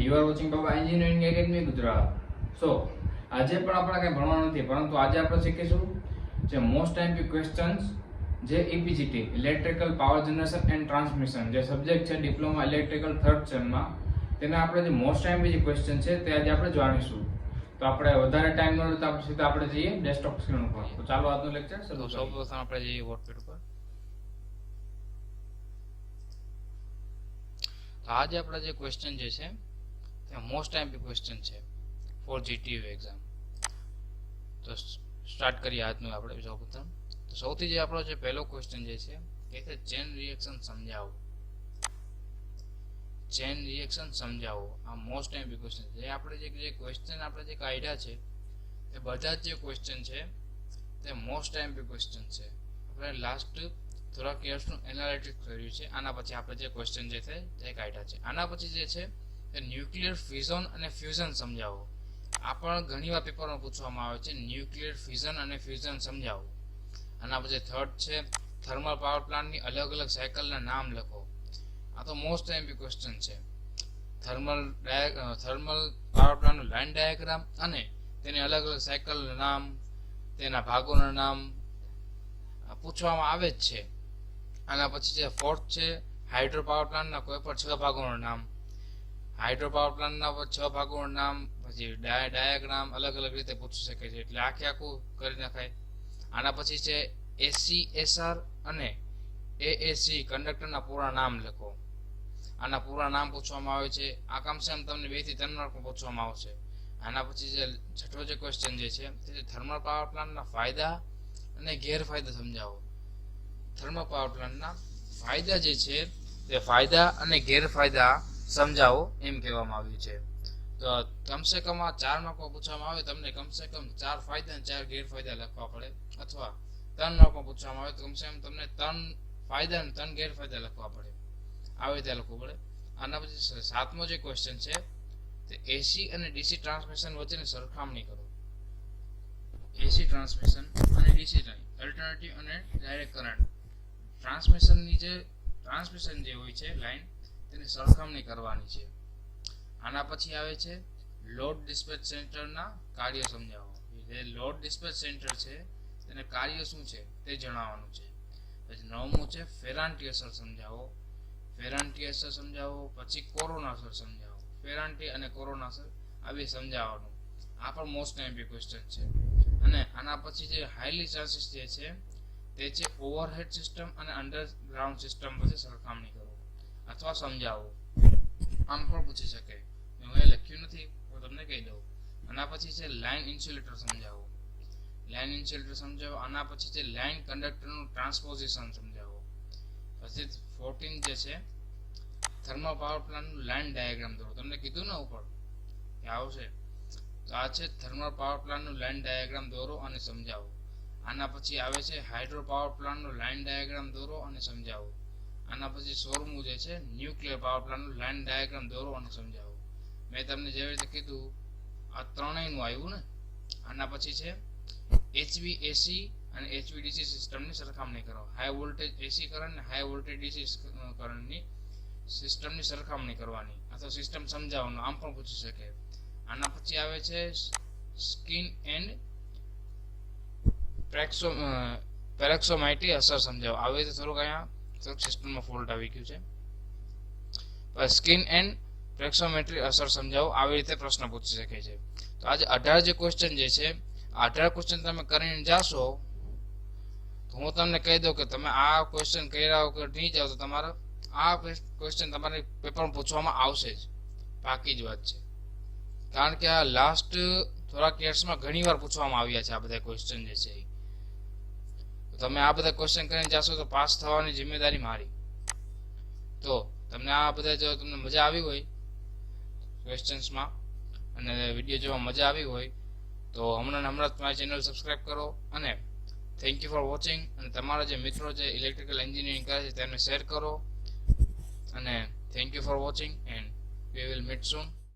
and you are watching Baba Engineering Academy Gujarat. So, આજે પણ આપણે કંઈ ભણવાનું નથી, પરંતુ આજે આપણે શીખીશું જે મોસ્ટ ટાઈમ ક્વેશ્ચન્સ જે EPGT electrical power generation and transmission જે સબ્જેક્ટ છે ડિપ્લોમા ઇલેક્ટ્રિકલ થર્ડ સેમમાં તેના આપણે જે મોસ્ટ ટાઈમ જે ક્વેશ્ચન છે તે આજે આપણે જાણીશું. તો આપણે વધારે ટાઈમ ન લો તો આપણે સીધા આપણે જઈએ ડેસ્કટોપ સ્ક્રીન ઉપર. તો ચાલો આજનું લેક્ચર શરૂ કરીએ. સૌપ્રથમ આપણે જઈએ વર્કશીટ ઉપર. તો આજે આપણે જે ક્વેશ્ચન જે છે તે મોસ્ટ ટાઈમ ક્વેશ્ચન છે ફોર જીટીયુ એક્ઝામ. તો સ્ટાર્ટ કરીએ આજનું આપણે સૌપ્રથમ. તો સૌથી જે આપણો જે પહેલો ક્વેશ્ચન જે છે એ છે ચેન રિએક્શન સમજાવો. ચેન રિએક્શન સમજાવો આ મોસ્ટ ટાઈમ ક્વેશ્ચન છે. આપણે જે ક્વેશ્ચન આપણે જે કાઢ્યા છે એ બધા જ જે ક્વેશ્ચન છે તે મોસ્ટ ટાઈમ ક્વેશ્ચન છે. આપણે લાસ્ટ થોડાક યર્સનું એનાલિટિક્સ કર્યું છે. આના પછી આપણે જે ક્વેશ્ચન જે છે તે કાઢ્યા છે. આના પછી જે છે તે ન્યુક્લિયર ફિઝન અને ફ્યુઝન સમજાવો. આ પણ ઘણીવાર પેપરમાં પૂછવામાં આવે છે, ન્યુક્લિયર ફિઝન અને ફ્યુઝન સમજાવો. આના પછી થર્ડ છે થર્મલ પાવર પ્લાન્ટની અલગ અલગ સાયકલના નામ લખો. આ તો મોસ્ટ ટાઈમ ક્વેશ્ચન છે. થર્મલ પાવર પ્લાન્ટનું લાઇન ડાયાગ્રામ અને તેની અલગ અલગ સાયકલના નામ, તેના ભાગોના નામ પૂછવામાં આવે જ છે. આના પછી જે ફોર્થ છે હાઇડ્રો પાવર પ્લાન્ટના કોઈ પણ 6 ભાગોના નામ. હાઇડ્રો પાવર પ્લાન્ટના 6 ભાગોના નામ, પછી ડાયાગ્રામ અલગ અલગ રીતે પૂછી શકે છે, એટલે આખું કરી નખાય. આના પછી છે એસીએસઆર અને એએસી કંડક્ટરના પૂરા નામ લખો. આના પૂરા નામ પૂછવામાં આવે છે. આ કમસે કમ તમને 2 થી 3 માર્કમાં પૂછવામાં આવશે. આના પછી જે છઠ્ઠો જે ક્વેશ્ચન જે છે તે થર્મલ પાવર પ્લાન્ટના ફાયદા અને ગેરફાયદા સમજાવો. થર્મલ પાવર પ્લાન્ટના ફાયદા જે છે તે ફાયદા અને ગેરફાયદા સમજાવો એમ કહેવામાં આવ્યું છે. તો કમસે કમ આ 4 માર્કમાં પૂછવામાં આવે તમને કમસે કમ 4 ફાયદા અને 4 ગેરફાયદા લખવા પડે, અથવા 3 માર્કમાં પૂછવામાં આવે તો કમસે કમ તમને 3 ફાયદા અને 3 ગેરફાયદા લખવા પડે. આવી રીતે લખવું પડે. આના પછી 7મો જે ક્વેશ્ચન છે તે એસી અને ડીસી ટ્રાન્સમિશન વચ્ચેની સરખામણી કરો. એસી ટ્રાન્સમિશન અને ડીસી અલ્ટરનેટિવ અને ડાયરેક્ટ કરંટ ટ્રાન્સમિશન જે હોય છે લાઈન તેની સરખામણી કરવાની છે. આના પછી આવે છે લોડ ડિસ્પેચ સેન્ટરના કાર્ય સમજાવો. જે લોડ ડિસ્પેચ સેન્ટર છે તેને કાર્ય શું છે તે જણાવવાનું છે. પછી 9મું છે ફેરાન્ટી અસર સમજાવો. ફેરાન્ટી અસર સમજાવો. પછી કોરોના અસર સમજાવો. ફેરાન્ટી અને કોરોના અસર આવી સમજાવવાનું. આ પણ મોસ્ટ ટાઈમ ક્વેશ્ચન છે. અને આના પછી જે હાઈલી ચાન્સીસ જે છે તે છે ઓવરહેડ સિસ્ટમ અને અંડરગ્રાઉન્ડ સિસ્ટમ વચ્ચે સરખામણી કરો અથવા સમજાવો. આમ પણ પૂછી શકે. હું એ લખ્યું નથી, હું તમને કહી દઉં. આના પછી છે લાઇન ઇન્સ્યુલેટર સમજાવો. લાઇન ઇન્સ્યુલેટર સમજાવો. આના પછી છે લાઇન કંડક્ટરનું ટ્રાન્સપોઝિશન સમજાવો. પછી 14 જે છે થર્મલ પાવર પ્લાન્ટનું લાઇન ડાયાગ્રામ દોરો. તમને કીધું ને ઉપર કે આવશે. તો આ છે થર્મલ પાવર પ્લાન્ટનું લાઇન ડાયાગ્રામ દોરો અને સમજાવો. આના પછી આવે છે હાઇડ્રો પાવર પ્લાન્ટનું લાઇન ડાયાગ્રામ દોરો અને સમજાવો. આના પછી 16મું જે છે ન્યુક્લિયર પાવર પ્લાન્ટનું લાઇન ડાયાગ્રામ દોરો અને સમજાવો. મેં તમને જેવી રીતે કીધું આ ત્રણેયનું આવ્યું ને. આના પછી છે HVAC અને HVDC સિસ્ટમની સરખામણી કરો. હાઈ વોલ્ટેજ એસી કરંટ અને હાઈ વોલ્ટેજ ડીસી કરંટની સિસ્ટમની સરખામણી કરવાની અથવા સિસ્ટમ સમજાવવાનું. આમ પણ પૂછી શકે. આના પછી આવે છે સ્કિન એન્ડ પેરેક્સોમાઇટી અસર સમજાવો. આવી રીતે થોડુંક અહીંયા સિસ્ટમમાં ફોલ્ટ આવી ગયું છે. સ્કિન એન્ડ પેરેક્સોમેટ્રી અસર સમજાવો. આવી રીતે પ્રશ્ન પૂછી શકે છે. તો આજે 18 જે ક્વેશ્ચન જે છે 18 ક્વેશ્ચન તમે કરીને જાશો તો હું તમને કહી દઉં કે તમે આ ક્વેશ્ચન કર્યા વગર નહીં જાઓ તો તમારા આ ક્વેશ્ચન તમારે પેપરમાં પૂછવામાં આવશે જ. પાકી જ વાત છે. કારણ કે આ લાસ્ટ થોડાક યર્સમાં ઘણીવાર પૂછવામાં આવ્યા છે આ બધા ક્વેશ્ચન જે છે. તમે આ બધા ક્વેશ્ચન કરીને જાશો તો પાસ થવાની જિમ્મેદારી મારી. તો તમને આ બધા જો તમને મજા આવી હોય ક્વેશ્ચન્સમાં અને વિડીયો જોવા મજા આવી હોય તો હમણાં મારી ચેનલ સબસ્ક્રાઇબ કરો. અને થેન્ક યુ ફોર વોચિંગ. અને તમારા જે મિત્રો જે ઇલેક્ટ્રિકલ એન્જિનિયરિંગ કરે છે તેમને શેર કરો. અને thank you for watching and we will meet soon.